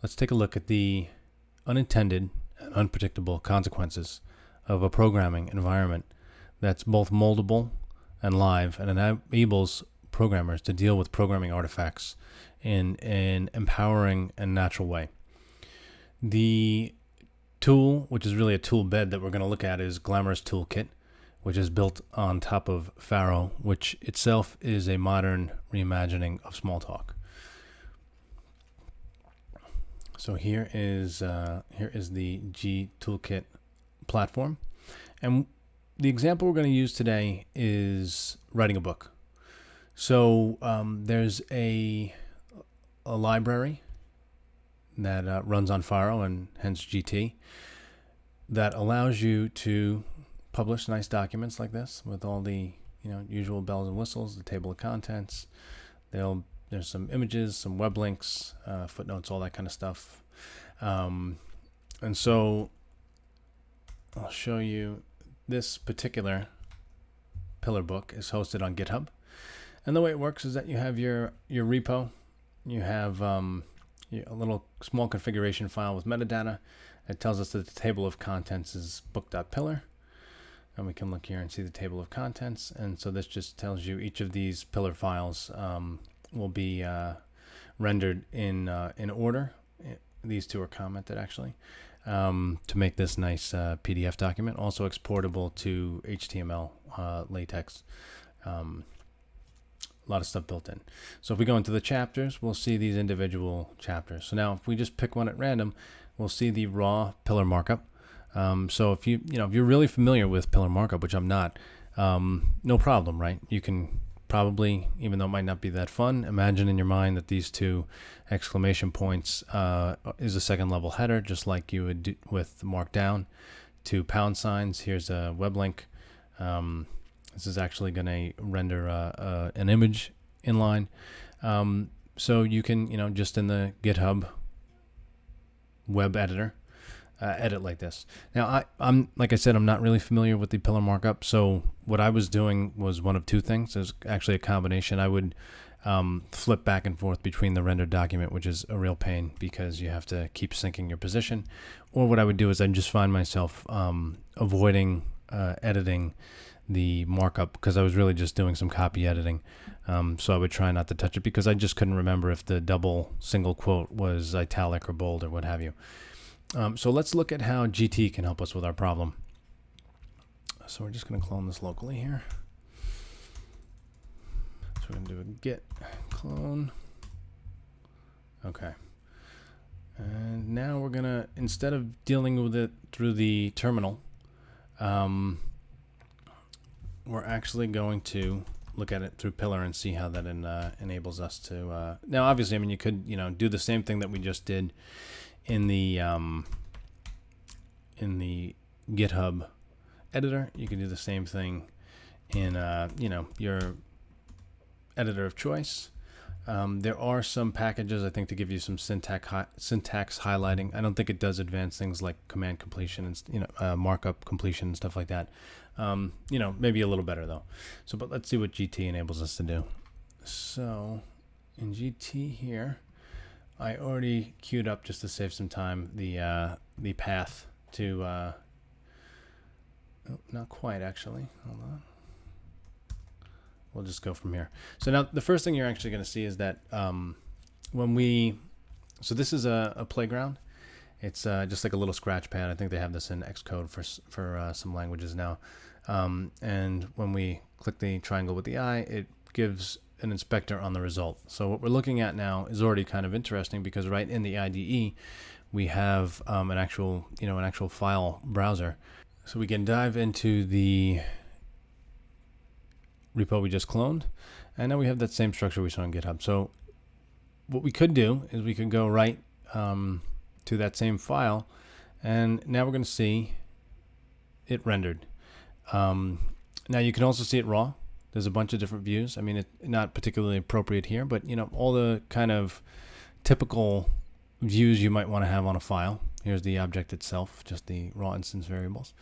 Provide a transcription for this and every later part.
Let's take a look at the unintended and unpredictable consequences of a programming environment that's both moldable and live, and enables programmers to deal with programming artifacts in an empowering and natural way. The tool, which is really a tool bed that we're going to look at, is Glamorous Toolkit, which is built on top of Pharo, which itself is a modern reimagining of Smalltalk. So here is the Gtoolkit platform, and the example we're going to use today is writing a book. So there's a library that runs on Pharo and hence GT that allows you to publish nice documents like this with all the usual bells and whistles, the table of contents. There's some images, some web links, footnotes, all that kind of stuff. And so I'll show you this particular pillar book is hosted on GitHub. And the way it works is that you have your repo, you have a little small configuration file with metadata. It tells us that the table of contents is book.pillar. And we can look here and see the table of contents. And so this just tells you each of these pillar files will be rendered in order. These two are commented actually, to make this nice PDF document. Also exportable to HTML, latex. A lot of stuff built in. So if we go into the chapters, we'll see these individual chapters. So now if we just pick one at random, we'll see the raw pillar markup. So if if you're really familiar with pillar markup, which I'm not, no problem, right? You can probably, even though it might not be that fun, imagine in your mind that these two exclamation points is a second level header, just like you would do with Markdown. Two pound signs. Here's a web link. This is actually going to render an image inline. So you can, just in the GitHub web editor, edit like this. Now, I'm like I said, I'm not really familiar with the pillar markup. So what I was doing was one of two things. There's actually a combination. I would flip back and forth between the rendered document, which is a real pain because you have to keep syncing your position. Or what I would do is I'd just find myself avoiding editing the markup because I was really just doing some copy editing. So I would try not to touch it because I just couldn't remember if the single quote was italic or bold or what have you. So let's look at how GT can help us with our problem. So we're just going to clone this locally here. So we're going to do a git clone. Okay. And now we're going to, instead of dealing with it through the terminal, we're actually going to look at it through Pillar and see how that enables us to. Now, obviously, I mean, you could, do the same thing that we just did in the GitHub editor. You can do the same thing in your editor of choice. There are some packages, I think, to give you some syntax highlighting. I don't think it does advanced things like command completion and markup completion and stuff like that. Maybe a little better though. So, but let's see what GT enables us to do. So, in GT here, I already queued up, just to save some time, the path to. Not quite actually. Hold on. We'll just go from here. So now the first thing you're actually going to see is that so this is a playground. It's just like a little scratch pad. I think they have this in Xcode for some languages now. And when we click the triangle with the eye, it gives an inspector on the result. So what we're looking at now is already kind of interesting because right in the IDE we have an actual file browser. So we can dive into the repo we just cloned, and now we have that same structure we saw on GitHub. So what we could do is we could go right to that same file, and now we're going to see it rendered. Now you can also see it raw. There's a bunch of different views. I mean, it's not particularly appropriate here, but all the kind of typical views you might want to have on a file. Here's the object itself, just the raw instance variables.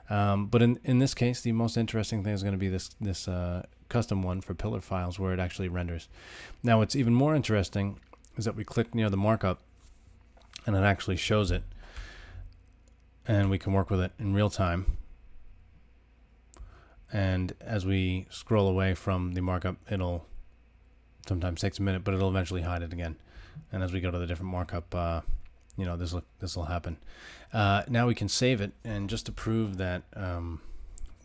But in this case, the most interesting thing is going to be this custom one for pillar files where it actually renders. Now, what's even more interesting is that we click near the markup, and it actually shows it, and we can work with it in real time. And as we scroll away from the markup, it'll sometimes takes a minute, but it'll eventually hide it again. And as we go to the different markup, this will happen. Now we can save it, and just to prove that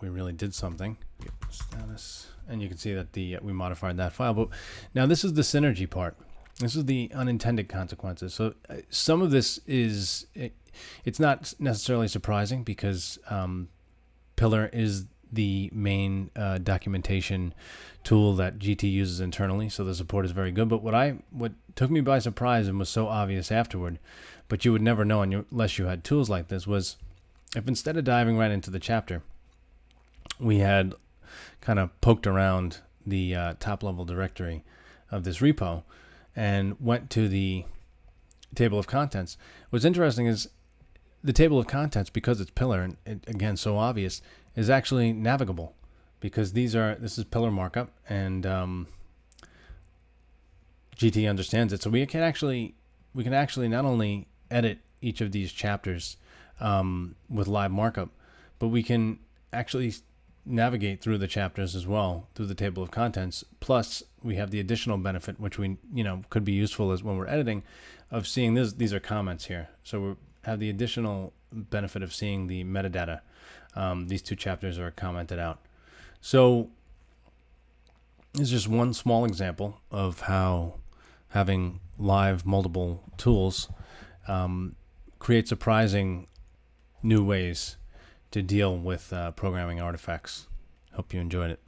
we really did something, status, and you can see that we modified that file. But now this is the synergy part. This is the unintended consequences. So some of this it's not necessarily surprising, because Pillar is the main documentation tool that GT uses internally, so the support is very good. But what took me by surprise and was so obvious afterward, but you would never know unless you had tools like this, was if instead of diving right into the chapter, we had kind of poked around the top level directory of this repo and went to the table of contents. What's interesting is the table of contents, because it's Pillar, and again so obvious, is actually navigable, because this is Pillar markup, and GT understands it. So we can actually not only edit each of these chapters with live markup, but we can actually navigate through the chapters as well through the table of contents. Plus, we have the additional benefit, which we could be useful as when we're editing, of seeing these are comments here. So we have the additional benefit of seeing the metadata. These two chapters are commented out. So this is just one small example of how having live moldable tools create surprising new ways to deal with programming artifacts. Hope you enjoyed it.